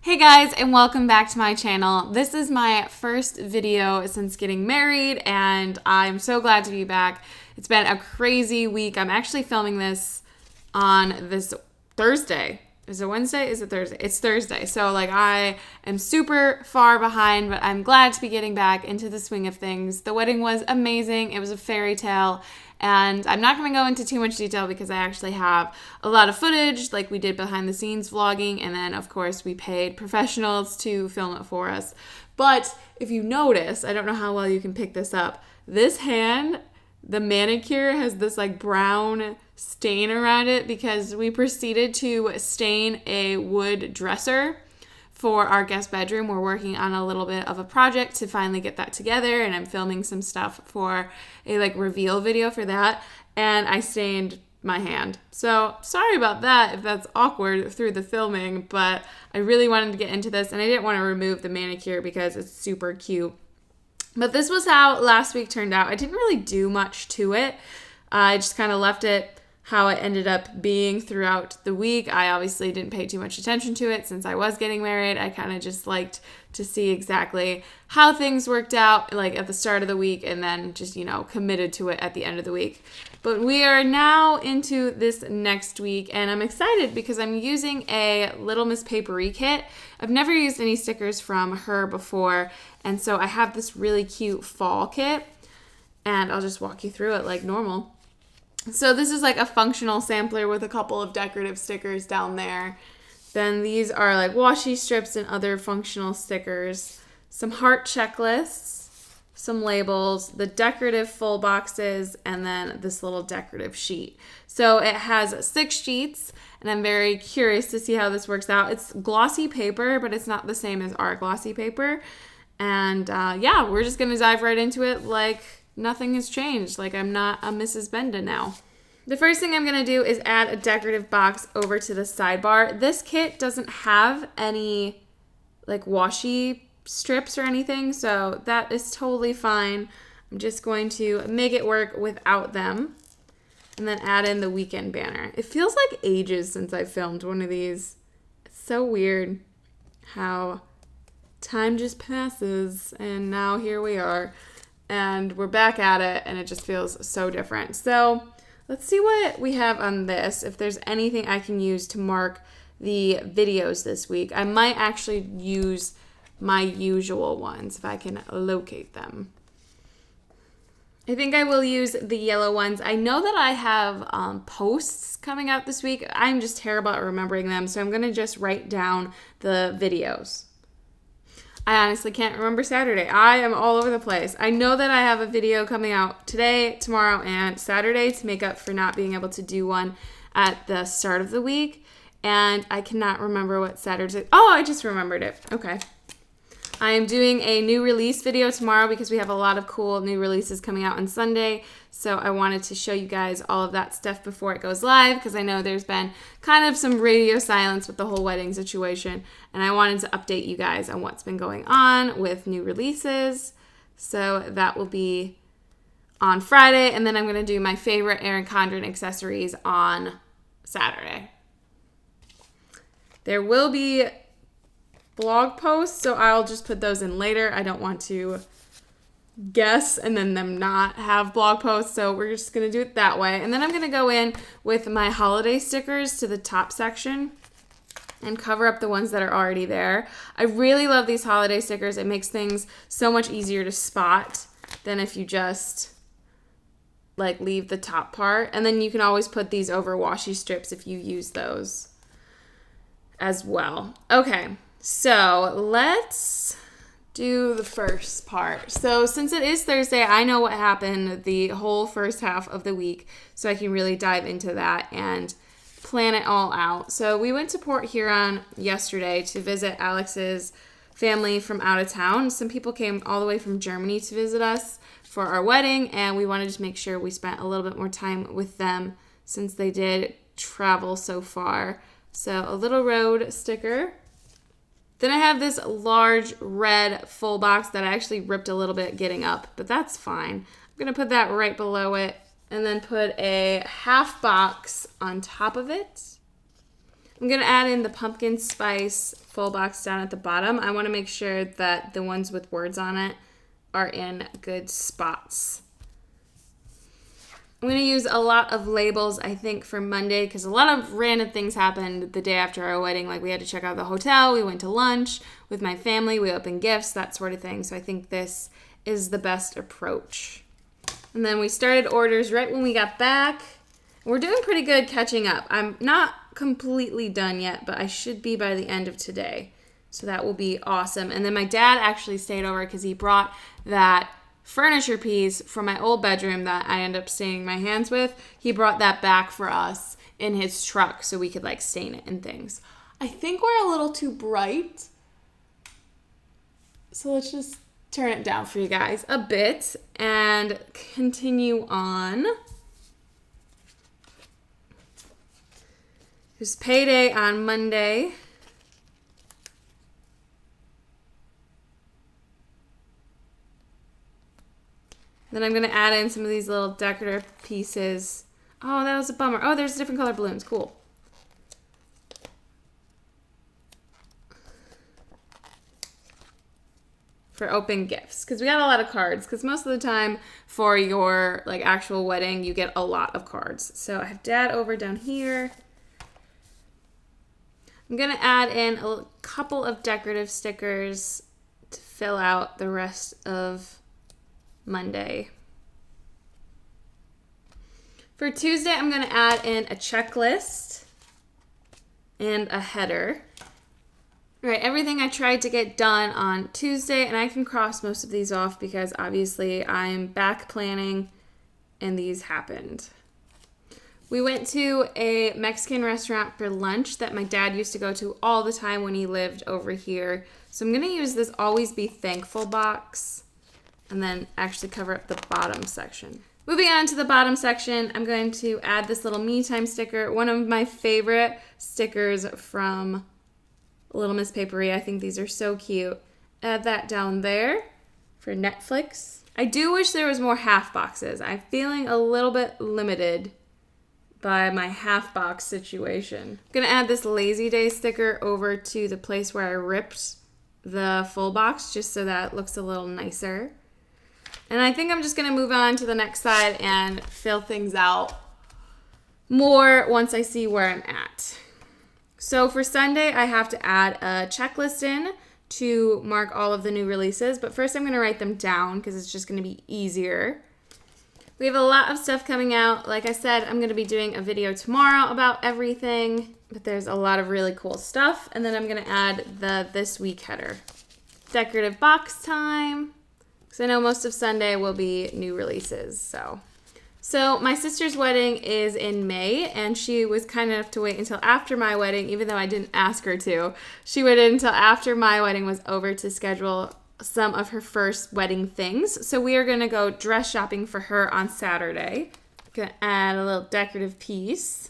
Hey guys, and welcome back to my channel. This is my first video since getting married, and I'm so glad to be back. It's been a crazy week. I'm actually filming this on this Thursday. Is it Wednesday? Is it Thursday? It's Thursday. So I am super far behind, but I'm glad to be getting back into the swing of things. The wedding was amazing. It was a fairy tale. And I'm not going to go into too much detail because I actually have a lot of footage like we did behind the scenes vlogging. And then, of course, we paid professionals to film it for us. But if you notice, I don't know how well you can pick this up. This hand, the manicure has this brown stain around it because we proceeded to stain a wood dresser for our guest bedroom. We're working on a little bit of a project to finally get that together, and I'm filming some stuff for a reveal video for that, and I stained my hand. So sorry about that if that's awkward through the filming, but I really wanted to get into this, and I didn't want to remove the manicure because it's super cute. But this was how last week turned out. I didn't really do much to it. I just kind of left it how it ended up being throughout the week. I obviously didn't pay too much attention to it since I was getting married. I kind of just liked to see exactly how things worked out at the start of the week, and then just, committed to it at the end of the week. But we are now into this next week, and I'm excited because I'm using a Little Miss Paperie kit. I've never used any stickers from her before, and so I have this really cute fall kit, and I'll just walk you through it like normal. So this is a functional sampler with a couple of decorative stickers down there. Then these are washi strips and other functional stickers. Some heart checklists, some labels, the decorative full boxes, and then this little decorative sheet. So it has 6 sheets, and I'm very curious to see how this works out. It's glossy paper, but it's not the same as our glossy paper. And yeah, we're just going to dive right into it like nothing has changed. I'm not a Mrs. Benda now. The first thing I'm going to do is add a decorative box over to the sidebar. This kit doesn't have any washi strips or anything, so that is totally fine. I'm just going to make it work without them and then add in the weekend banner. It feels like ages since I filmed one of these. It's so weird how time just passes, and now here we are. And we're back at it, and it just feels so different. So let's see what we have on this, if there's anything I can use to mark the videos this week. I might actually use my usual ones if I can locate them. I think I will use the yellow ones. I know that I have posts coming out this week. I'm just terrible at remembering them, so I'm going to just write down the videos. I honestly can't remember Saturday. I am all over the place. I know that I have a video coming out today, tomorrow, and Saturday to make up for not being able to do one at the start of the week. And I cannot remember what Saturday. Oh, I just remembered it. Okay. I am doing a new release video tomorrow because we have a lot of cool new releases coming out on Sunday. So I wanted to show you guys all of that stuff before it goes live because I know there's been kind of some radio silence with the whole wedding situation. And I wanted to update you guys on what's been going on with new releases. So that will be on Friday. And then I'm going to do my favorite Erin Condren accessories on Saturday. There will be blog posts, so I'll just put those in later. I don't want to guess and then them not have blog posts, so we're just going to do it that way. And then I'm going to go in with my holiday stickers to the top section and cover up the ones that are already there. I really love these holiday stickers. It makes things so much easier to spot than if you just leave the top part. And then you can always put these over washi strips if you use those as well. Okay. So let's do the first part. So since it is Thursday, I know what happened the whole first half of the week, so I can really dive into that and plan it all out. So we went to Port Huron yesterday to visit Alex's family from out of town. Some people came all the way from Germany to visit us for our wedding, and we wanted to make sure we spent a little bit more time with them since they did travel so far. So a little road sticker. Then I have this large red full box that I actually ripped a little bit getting up, but that's fine. I'm going to put that right below it and then put a half box on top of it. I'm going to add in the pumpkin spice full box down at the bottom. I want to make sure that the ones with words on it are in good spots. I'm going to use a lot of labels, I think, for Monday because a lot of random things happened the day after our wedding. Like we had to check out the hotel, we went to lunch with my family, we opened gifts, that sort of thing. So I think this is the best approach. And then we started orders right when we got back. We're doing pretty good catching up. I'm not completely done yet, but I should be by the end of today. So that will be awesome. And then my dad actually stayed over because he brought that furniture piece from my old bedroom that I ended up staining my hands with. He brought that back for us in his truck so we could like stain it and things. I think we're a little too bright. So let's just turn it down for you guys a bit and continue on. There's payday on Monday. Then I'm going to add in some of these little decorative pieces. Oh, that was a bummer. Oh, there's different color balloons. Cool. For open gifts. Because we got a lot of cards. Because most of the time for your like actual wedding, you get a lot of cards. So I have Dad over down here. I'm going to add in a couple of decorative stickers to fill out the rest of Monday. For Tuesday, I'm going to add in a checklist and a header. All right, everything I tried to get done on Tuesday, and I can cross most of these off because obviously I'm back planning and these happened. We went to a Mexican restaurant for lunch that my dad used to go to all the time when he lived over here. So I'm going to use this Always Be Thankful box and then actually cover up the bottom section. Moving on to the bottom section, I'm going to add this little me time sticker, one of my favorite stickers from Little Miss Paperie. I think these are so cute. Add that down there for Netflix. I do wish there was more half boxes. I'm feeling a little bit limited by my half box situation. I'm gonna add this Lazy Day sticker over to the place where I ripped the full box just so that it looks a little nicer. And I think I'm just going to move on to the next side and fill things out more once I see where I'm at. So for Sunday, I have to add a checklist in to mark all of the new releases. But first I'm going to write them down because it's just going to be easier. We have a lot of stuff coming out. Like I said, I'm going to be doing a video tomorrow about everything. But there's a lot of really cool stuff. And then I'm going to add the This Week header. Decorative box time. So I know most of Sunday will be new releases. So my sister's wedding is in May, and she was kind enough to wait until after my wedding, even though I didn't ask her to. She waited until after my wedding was over to schedule some of her first wedding things. So we are going to go dress shopping for her on Saturday. Going to add a little decorative piece.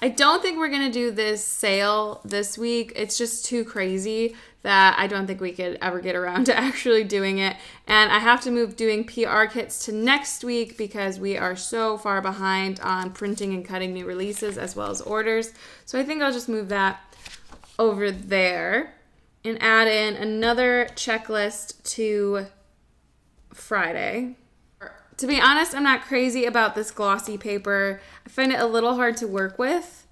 I don't think we're going to do this sale this week. It's just too crazy that I don't think we could ever get around to actually doing it. And I have to move doing PR kits to next week because we are so far behind on printing and cutting new releases as well as orders. So I think I'll just move that over there and add in another checklist to Friday. To be honest, I'm not crazy about this glossy paper. I find it a little hard to work with.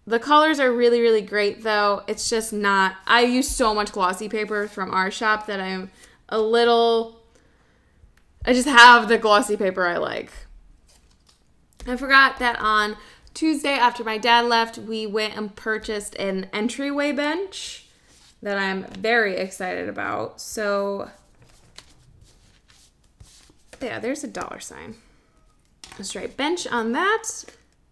The colors are really, really great, though. It's just not... I use so much glossy paper from our shop that I'm a little... I just have the glossy paper I like. I forgot that on Tuesday, after my dad left, we went and purchased an entryway bench that I'm very excited about. So... yeah, there's a $. Let's write bench on that.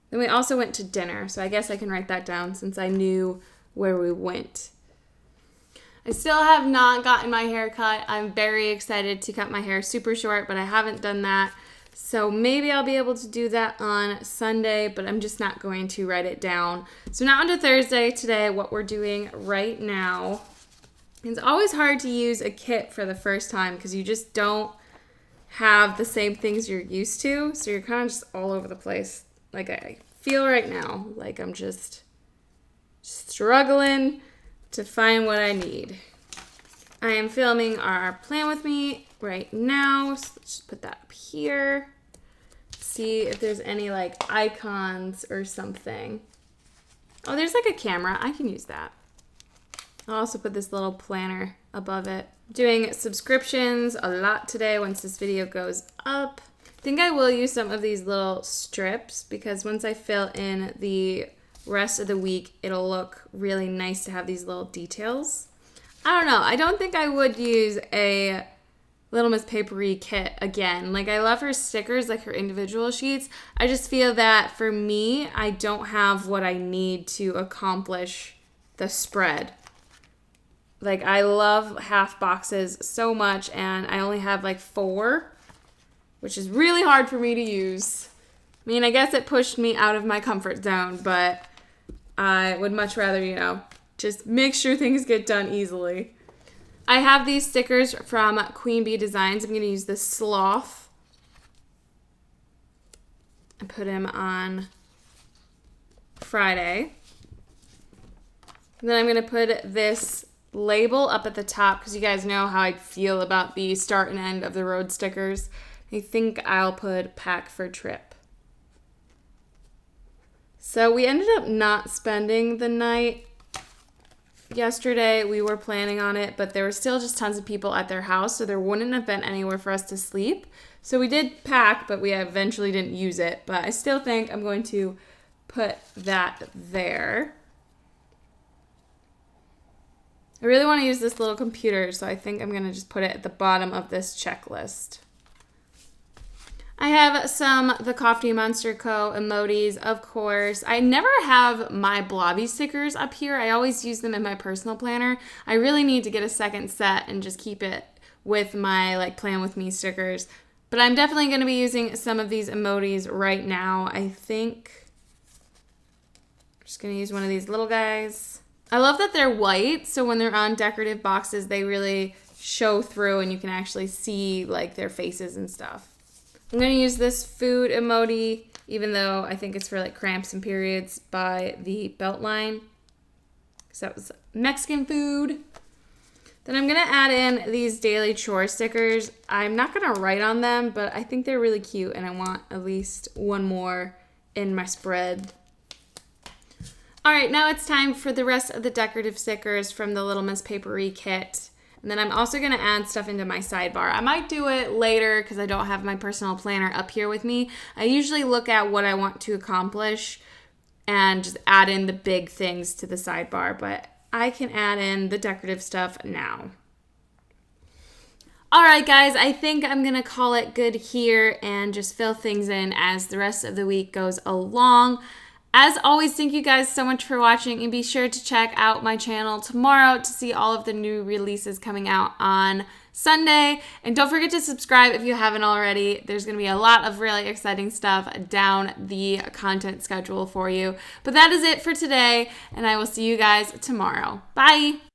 Then we also went to dinner, so I guess I can write that down since I knew where we went. I still have not gotten my hair cut. I'm very excited to cut my hair super short, but I haven't done that. So maybe I'll be able to do that on Sunday, but I'm just not going to write it down. So now on to Thursday today, what we're doing right now. It's always hard to use a kit for the first time because you just don't have the same things you're used to, so you're kind of just all over the place. Like I feel right now like I'm just struggling to find what I need. I am filming our plan with me right now. So let's just put that up here. See if there's any like icons or something. Oh, there's like a camera. I can use that. I'll also put this little planner above it. Doing subscriptions a lot today once this video goes up. I think I will use some of these little strips because once I fill in the rest of the week, it'll look really nice to have these little details. I don't know. I don't think I would use a Little Miss Paperie kit again. Like, I love her stickers, like her individual sheets. I just feel that for me, I don't have what I need to accomplish the spread. Like, I love half boxes so much, and I only have like 4, which is really hard for me to use. I mean, I guess it pushed me out of my comfort zone, but I would much rather, you know, just make sure things get done easily. I have these stickers from Queen Bee Designs. I'm going to use this sloth and put him on Friday. And then I'm going to put this label up at the top because you guys know how I feel about the start and end of the road stickers. I think I'll put pack for trip. So we ended up not spending the night yesterday. We were planning on it, but there were still just tons of people at their house, so there wouldn't have been anywhere for us to sleep. So we did pack, but we eventually didn't use it. But I still think I'm going to put that there. I really want to use this little computer, so I think I'm going to just put it at the bottom of this checklist. I have some The Coffee Monster Co. emojis, of course. I never have my blobby stickers up here. I always use them in my personal planner. I really need to get a second set and just keep it with my like plan with me stickers. But I'm definitely going to be using some of these emojis right now. I think I'm just going to use one of these little guys. I love that they're white, so when they're on decorative boxes, they really show through and you can actually see like their faces and stuff. I'm going to use this food emoji, even though I think it's for like cramps and periods, by the Beltline. So that was Mexican food. Then I'm going to add in these daily chore stickers. I'm not going to write on them, but I think they're really cute and I want at least one more in my spread. All right, now it's time for the rest of the decorative stickers from the Little Miss Paperie kit. And then I'm also going to add stuff into my sidebar. I might do it later because I don't have my personal planner up here with me. I usually look at what I want to accomplish and just add in the big things to the sidebar, but I can add in the decorative stuff now. All right, guys, I think I'm going to call it good here and just fill things in as the rest of the week goes along. As always, thank you guys so much for watching, and be sure to check out my channel tomorrow to see all of the new releases coming out on Sunday. And don't forget to subscribe if you haven't already. There's going to be a lot of really exciting stuff down the content schedule for you. But that is it for today, and I will see you guys tomorrow. Bye!